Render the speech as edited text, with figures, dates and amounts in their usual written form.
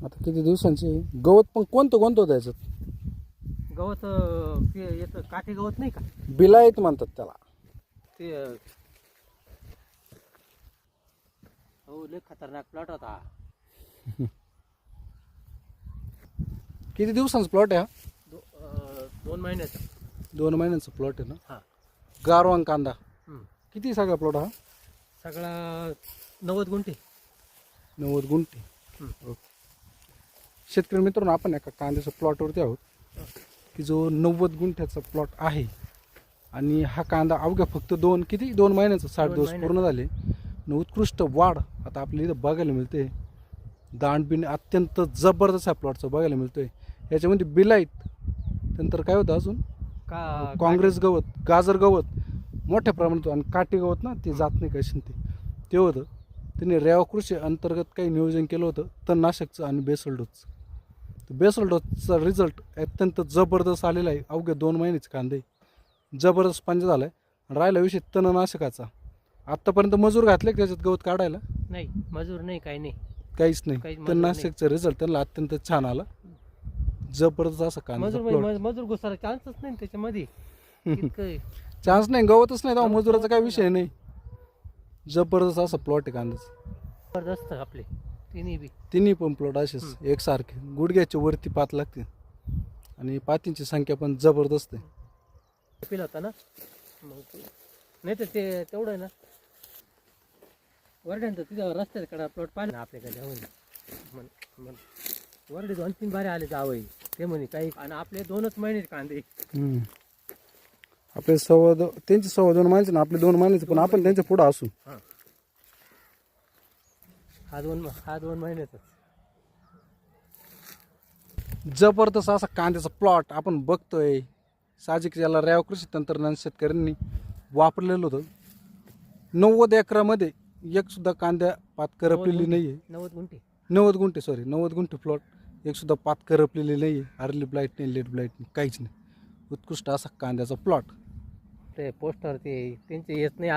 आता किती दिवसांची गवत पण कोणतं होतं याच्यात? गवत ते येतं काठी गवत नाही का बिलायत म्हणतात त्याला. ते हो लय खतरनाक प्लॉट होता. किती दिवसांचा प्लॉट आहे हा? 2 महिन्याचा. 2 महिन्यांचा प्लॉट आहे ना. हा गारवान कांदा हम्म. किती सगळा प्लॉट हा? सगळा 90 गुंठे. 90 गुंठे. हम्म. ओके. शेतकरी मित्रांनो, आपण एका कांद्याच्या प्लॉटवरती आहोत की जो 90 गुंठ्याचा प्लॉट आहे. आणि हा कांदा अवघ्या फक्त 2 महिन्याचा 60 दिवस पूर्ण झाले आणि उत्कृष्ट वाढ आता आपल्याला इथं बघायला मिळते. दांडबिन अत्यंत जबरदस्त ह्या प्लॉटचं बघायला मिळतोय. याच्यामध्ये बिलाईत, नंतर काय होतं अजून काँग्रेस गवत, गाजर गवत मोठ्या प्रमाणात आणि काटे गवत ना, ते जात नाही कशी ते होतं. त्यांनी रेवा कृषी अंतर्गत काही नियोजन केलं होतं तणनाशकचं आणि बेसल डोसचं. तर बेसल डोसचा रिझल्ट अत्यंत जबरदस्त आलेला आहे. अवघ्या 2 महिन्याचे कांदे जबरदस्त पंजा झाला आहे. राहिला विषय तणनाशकाचा. आत्तापर्यंत मजूर घातले का त्याच्यात गवत काढायला? नाही मजूर नाही काही नाही काहीच नाही. काहीच मजूर नाही. तणनाशकचा रिझल्ट त्यांना अत्यंत छान आला. जबरदस्त असा कांदा मजूर घुसायला चान्सच नाही ना त्याच्यामध्ये. इतकं चान्स नाही, गवतच नाही तेव्हा मजुराचा काही विषय नाही. जबरदस्त असा प्लॉट आहे कांद्याचा. जबरदस्त आपले तिन्ही पण प्लॉट असेच एकसारखे गुडघ्याच्या वरती पात लागते आणि पातींची संख्या पण जबरदस्त आहे. पिला होता ना मग नाही तर ते तेवढं आहे ना वरड्यांचं तिथं रस्त्याकडे प्लॉट पाहिजे ना आपल्याकडे जाऊन वरडे 2-3 बारे आले जावई ते म्हणे काही आणि आपले 2च महिने कांदे. आपले त्यांचे 2.25 महिन्याचे ना आपले 2 महिन्याचे, पण आपण त्यांच्या पुढे असू. हा 2 महिन्याचा जबरदस्त असा कांद्याचा प्लॉट आपण बघतोय. साहजिक याला रेवा कृषी तंत्रज्ञान शेतकऱ्यांनी वापरलेलं होतं. 90 एकरामध्ये एक सुद्धा कांद्या पात करपलेली नाहीये. 90 गुंठे प्लॉट, एक सुद्धा पात करपलेली नाहीये. अर्ली ब्लाईट नाही, लेट ब्लाईट नाही, काहीच नाही. उत्कृष्ट असा कांद्याचा प्लॉट. ते पोस्टर ते त्यांचे येत नाही.